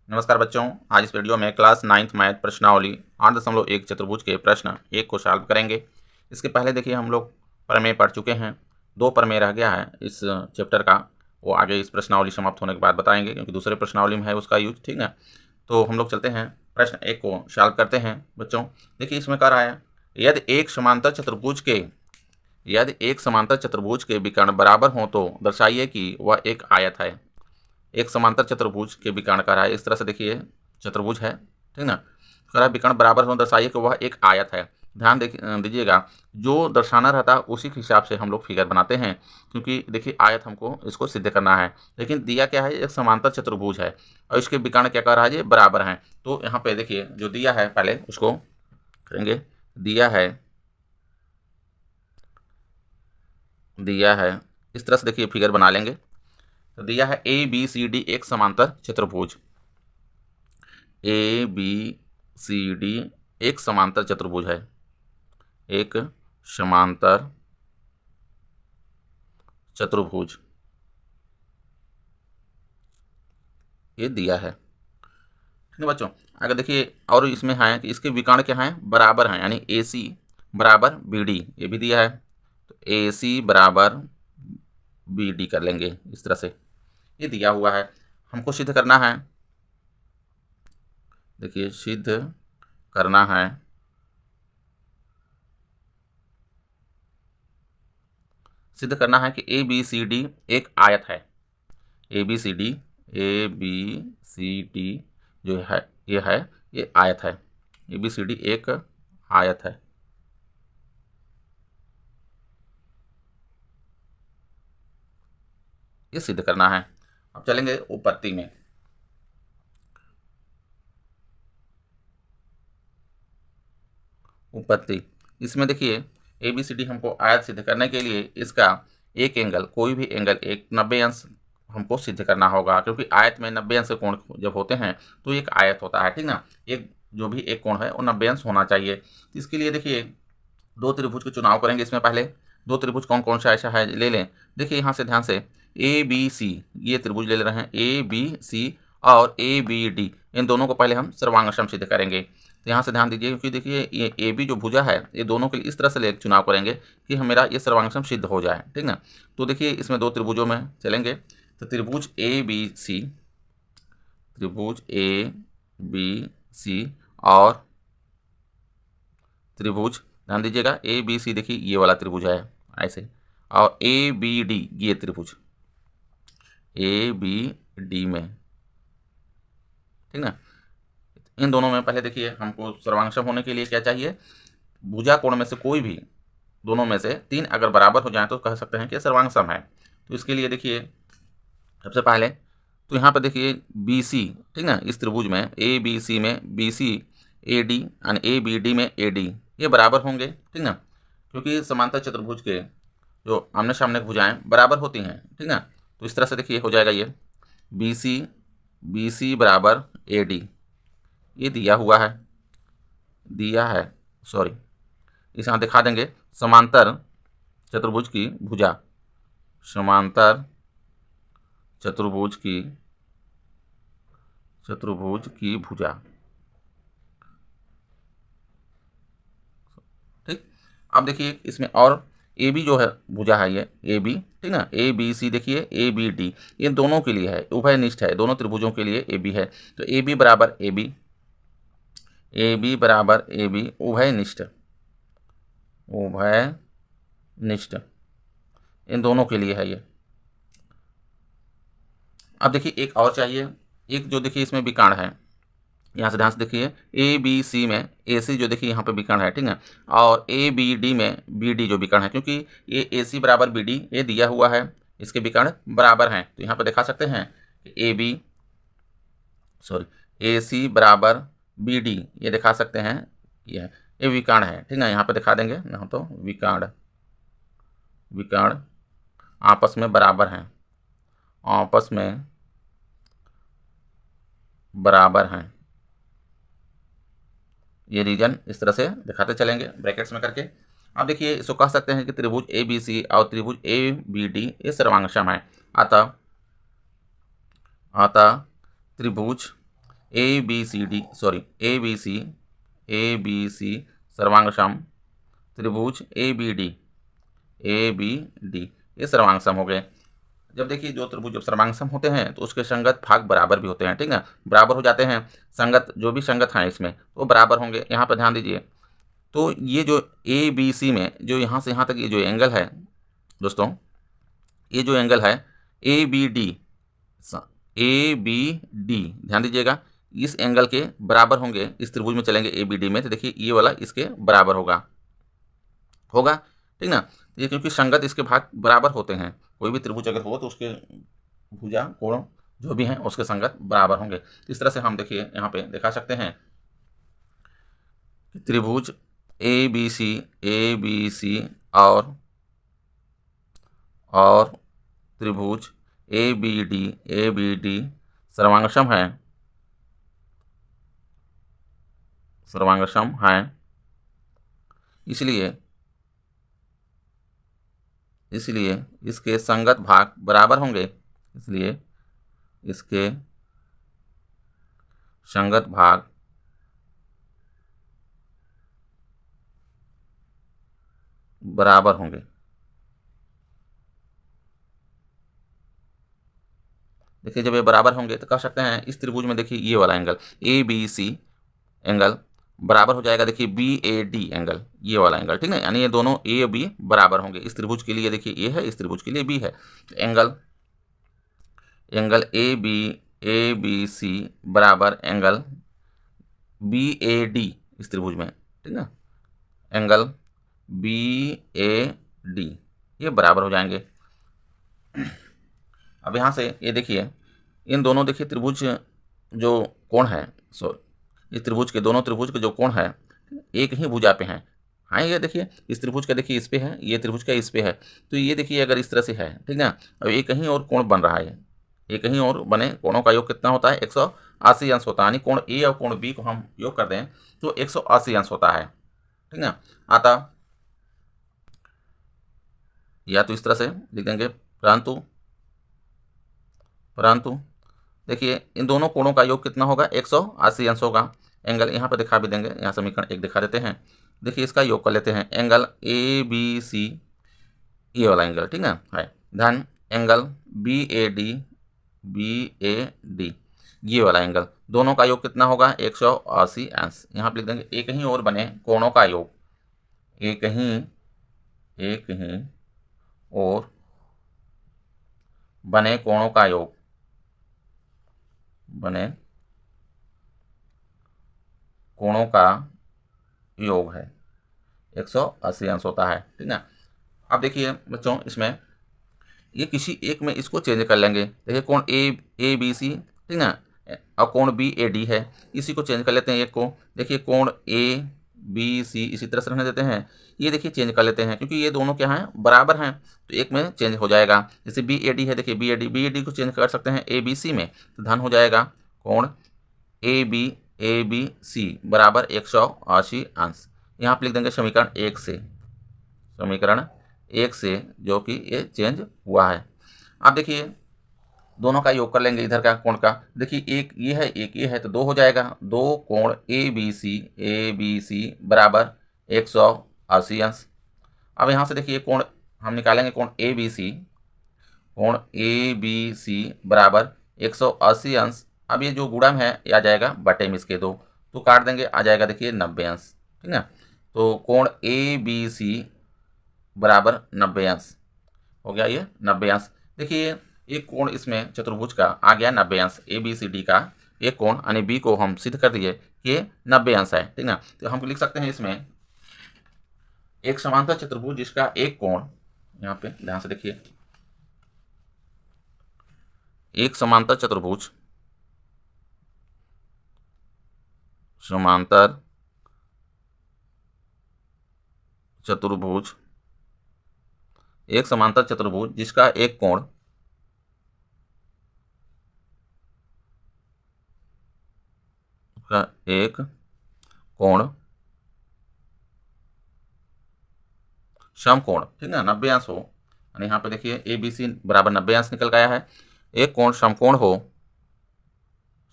नमस्कार बच्चों, आज इस वीडियो में क्लास 9th मैथ प्रश्नावली 8.1 चतुर्भुज के प्रश्न 1 को सॉल्व करेंगे। इसके पहले देखिए हम लोग प्रमेय पढ़ चुके हैं। 2 प्रमेय रह गया है इस चैप्टर का, वो आगे इस प्रश्नावली समाप्त होने के बाद बताएंगे, क्योंकि दूसरे प्रश्नावली में है उसका यूज। ठीक है, तो हम लोग चलते हैं प्रश्न 1 को सॉल्व करते हैं। बच्चों देखिए इसमें कह रहा है, यदि एक समांतर चतुर्भुज के विकर्ण बराबर हों तो दर्शाइए कि वह एक आयत है। एक समांतर चतुर्भुज के विकर्ण का है, इस तरह से देखिए चतुर्भुज है, ठीक ना। कह रहा है विकर्ण बराबर हो दर्शाइए कि वह एक आयत है। ध्यान दीजिएगा, जो दर्शाना रहता है उसी के हिसाब से हम लोग फिगर बनाते हैं, क्योंकि देखिए आयत हमको इसको सिद्ध करना है। लेकिन दिया क्या है, एक समांतर चतुर्भुज है और इसके विकर्ण क्या कह रहा है, ये बराबर हैं। तो यहाँ पे देखिए जो दिया है पहले उसको करेंगे। दिया है इस तरह से देखिए फिगर बना लेंगे। तो दिया है ए बी सी डी एक समांतर चतुर्भुज, ए बी सी डी एक समांतर चतुर्भुज है, एक समांतर चतुर्भुज ये दिया है। ठीक है बच्चों, अगर देखिए और इसमें है कि इसके विकर्ण क्या है, बराबर हैं, यानी ए सी बराबर बी डी, ये भी दिया है। तो ए सी बराबर बी डी कर लेंगे इस तरह से, ये दिया हुआ है। हमको सिद्ध करना है, देखिए सिद्ध करना है कि ए बी सी डी एक आयत है। ए बी सी डी जो है ये आयत है। ए बी सी डी एक आयत है। ये सिद्ध करना है। अब चलेंगे उपपत्ति में। उपपत्ति इसमें देखिए ए बी सी डी हमको आयत सिद्ध करने के लिए इसका एक एंगल, कोई भी एंगल एक 90 अंश हमको सिद्ध करना होगा, क्योंकि आयत में 90 अंश के कोण जब होते हैं तो एक आयत होता है, ठीक ना। एक जो भी एक कोण है वो 90 अंश होना चाहिए। तो इसके लिए देखिए 2 त्रिभुज का चुनाव करेंगे। इसमें पहले 2 त्रिभुज कौन कौन सा ऐसा है ले लें। देखिए यहाँ से ध्यान से ए बी सी ये त्रिभुज ले रहे हैं, ए बी सी और ए बी डी, इन दोनों को पहले हम सर्वांग सिद्ध करेंगे। तो यहाँ से ध्यान दीजिए, क्योंकि देखिए ये ए बी जो भुजा है ये दोनों के लिए इस तरह से चुनाव करेंगे कि मेरा ये सर्वांग सिद्ध हो जाए, ठीक ना। तो देखिए इसमें 2 त्रिभुजों में चलेंगे। तो त्रिभुज ए बी सी और त्रिभुज, ध्यान दीजिएगा ए बी सी, देखिए ये वाला त्रिभुज है ऐसे, और ए बी डी ये त्रिभुज ए बी डी में, ठीक ना। इन दोनों में पहले देखिए हमको सर्वांग होने के लिए क्या चाहिए, भुजा कोण में से कोई भी दोनों में से 3 अगर बराबर हो जाए तो कह सकते हैं कि सर्वांग सम है। तो इसके लिए देखिए सबसे पहले तो यहाँ पर देखिए बी सी, ठीक ना, इस त्रिभुज में ए बी सी में बी सी ए डी यानी ए बी डी में ए डी ये बराबर होंगे, ठीक ना, क्योंकि समांतर चतुर्भुज के जो आमने सामने भुजाएं बराबर होती हैं, ठीक ना। तो इस तरह से देखिए हो जाएगा ये बी सी बराबर ए डी, ये दिया है सॉरी, इस यहाँ दिखा देंगे समांतर चतुर्भुज की भुजा, समांतर चतुर्भुज की भुजा, ठीक। अब देखिए इसमें और ए बी जो है भुजा है ये ए बी, ठीक ना, ए बी सी देखिए ए बी डी ये दोनों के लिए है, उभयनिष्ठ है, दोनों त्रिभुजों के लिए ए बी है। तो ए बी बराबर ए बी बराबर ए बी उभयनिष्ठ इन दोनों के लिए है ये। अब देखिए एक और चाहिए, एक जो देखिए इसमें विकर्ण है, यहाँ से ध्यान से देखिए ए बी सी में ए सी जो देखिए यहाँ पे विकर्ण है, ठीक है, और ए बी डी में बी डी जो विकर्ण है, क्योंकि ये ए सी बराबर बी डी ये दिया हुआ है, इसके विकर्ण बराबर हैं। तो यहाँ पे दिखा सकते हैं कि ए सी बराबर बी डी ये दिखा सकते हैं, ये विकर्ण है, ठीक है। यहाँ पे दिखा देंगे ना, तो विकर्ण आपस में बराबर हैं, ये रीजन इस तरह से दिखाते चलेंगे ब्रैकेट्स में करके। अब देखिए इसको कह सकते हैं कि त्रिभुज ए बी सी और त्रिभुज ए बी डी ये सर्वांग सम है। अतः त्रिभुज ए बी सी सर्वांगसम त्रिभुज ए बी डी ये सर्वांगसम हो गए। जब देखिए जो त्रिभुज जब सर्वांगसम होते हैं तो उसके संगत भाग बराबर भी होते हैं, ठीक है, बराबर हो जाते हैं। संगत जो भी संगत हैं इसमें वो बराबर होंगे। यहाँ पर ध्यान दीजिए, तो ये जो ए बी सी में जो यहाँ से यहाँ तक ये जो एंगल है दोस्तों, ये जो एंगल है ए बी डी, ध्यान दीजिएगा, इस एंगल के बराबर होंगे। इस त्रिभुज में चलेंगे ए बी डी में तो देखिए ये वाला इसके बराबर होगा, ठीक ना। ये क्योंकि संगत इसके भाग बराबर होते हैं, कोई भी त्रिभुज अगर हो तो उसके भुजा कोण जो भी हैं उसके संगत बराबर होंगे। इस तरह से हम देखिए यहाँ पे दिखा सकते हैं कि त्रिभुज ए बी सी और त्रिभुज ए बी डी सर्वांगसम हैं, इसलिए इसके संगत भाग बराबर होंगे, इसलिए इसके संगत भाग बराबर होंगे। देखिए जब ये बराबर होंगे तो कह सकते हैं इस त्रिभुज में देखिए ये वाला angle A B C angle बराबर हो जाएगा, देखिए बी ए डी एंगल, ये वाला एंगल, ठीक है, यानी ये दोनों ए और बी बराबर होंगे। इस त्रिभुज के लिए देखिए ए है, इस त्रिभुज के लिए बी है, तो एंगल ए बी सी बराबर एंगल बी ए डी इस त्रिभुज में, ठीक है, एंगल बी ए डी ये बराबर हो जाएंगे। अब यहाँ से ये देखिए इन दोनों देखिए त्रिभुज जो कोण है, इस त्रिभुज के दोनों त्रिभुज के जो कोण है एक ही भुजा पे हैं। हाँ ये देखिए इस त्रिभुज का देखिए इस पे है, ये त्रिभुज का इस पे है, तो ये देखिए अगर इस तरह से है, ठीक है, अब एक कहीं और कोण बन रहा है, एक कहीं और बने कोणों का योग कितना होता है 180 अंश होता है, यानी कोण ए और कोण बी को हम योग कर दें तो 180 अंश होता है, ठीक है। आता या तो इस तरह से लिख देंगे, परंतु देखिए इन दोनों कोणों का योग कितना होगा 180 अंश होगा। एंगल यहाँ पर दिखा भी देंगे, यहाँ समीकरण एक दिखा देते हैं, देखिए इसका योग कर लेते हैं, एंगल ए बी सी ये वाला एंगल, ठीक है, धन एंगल बी ए डी ये वाला एंगल, दोनों का योग कितना होगा 180 अंश। यहाँ पर लिख देंगे एक ही और बने कोणों का योग, एक ही और बने कोणों का योग, है 180 अंश होता है, ठीक है। अब देखिए बच्चों इसमें ये किसी एक में इसको चेंज कर लेंगे, देखिए कोण ए बी सी, ठीक है, और कोण बी ए डी है, इसी को चेंज कर लेते हैं एक को, देखिए कोण ए बी सी इसी तरह से रहने देते हैं, ये देखिए चेंज कर लेते हैं क्योंकि ये दोनों क्या हैं बराबर हैं, तो एक में चेंज हो जाएगा। जैसे बी ए डी है, देखिए बी ए डी को चेंज कर सकते हैं ए बी सी में, तो धन हो जाएगा कोण ए बी सी बराबर 180 अंश। यहाँ पर लिख देंगे समीकरण एक से जो कि ये चेंज हुआ है। अब देखिए दोनों का योग कर लेंगे इधर का कोण का, देखिए एक ये है तो 2 हो जाएगा, 2 कोण ए बी सी बराबर 180 अंश। अब यहाँ से देखिए कोण हम निकालेंगे, कोण ए बी सी बराबर 180 अंश। अब ये जो गुणा में है ये आ जाएगा बटे में इसके 2, तो काट देंगे आ जाएगा देखिए 90 अंश, ठीक है, तो कोण ए बी सी बराबर 90 अंश हो गया, ये 90 अंश। देखिए एक कोण इसमें चतुर्भुज का आ गया 90 अंश, ए बी सी डी का एक कोण यानी बी को हम सिद्ध कर दिए कि 90 अंश है, ठीक है। तो हम लिख सकते हैं इसमें एक समांतर चतुर्भुज जिसका एक कोण, यहाँ पे ध्यान से देखिए, एक समांतर चतुर्भुज एक समांतर चतुर्भुज जिसका एक कोण समकोण, ठीक है, 90 अंश हो, यानी यहाँ पे देखिए ए बी सी बराबर 90 अंश निकल गया है। एक कोण समकोण हो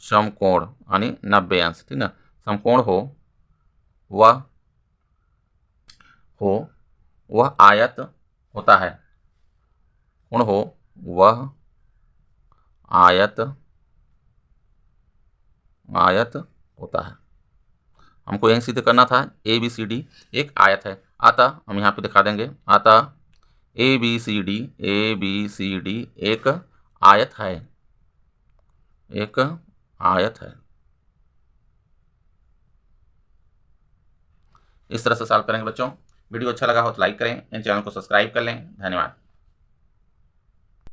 समकोण यानी 90 अंश, ठीक ना। समकोण हो वह आयत होता है, कोण हो वह आयत होता है। हमको यहीं सिद्ध करना था ए बी सी डी एक आयत है, अतः हम यहाँ पे दिखा देंगे, अतः ए बी सी डी एक आयत है, एक आयत है। इस तरह से सॉल्व करेंगे बच्चों। वीडियो अच्छा लगा हो तो लाइक करें, इन चैनल को सब्सक्राइब कर लें। धन्यवाद।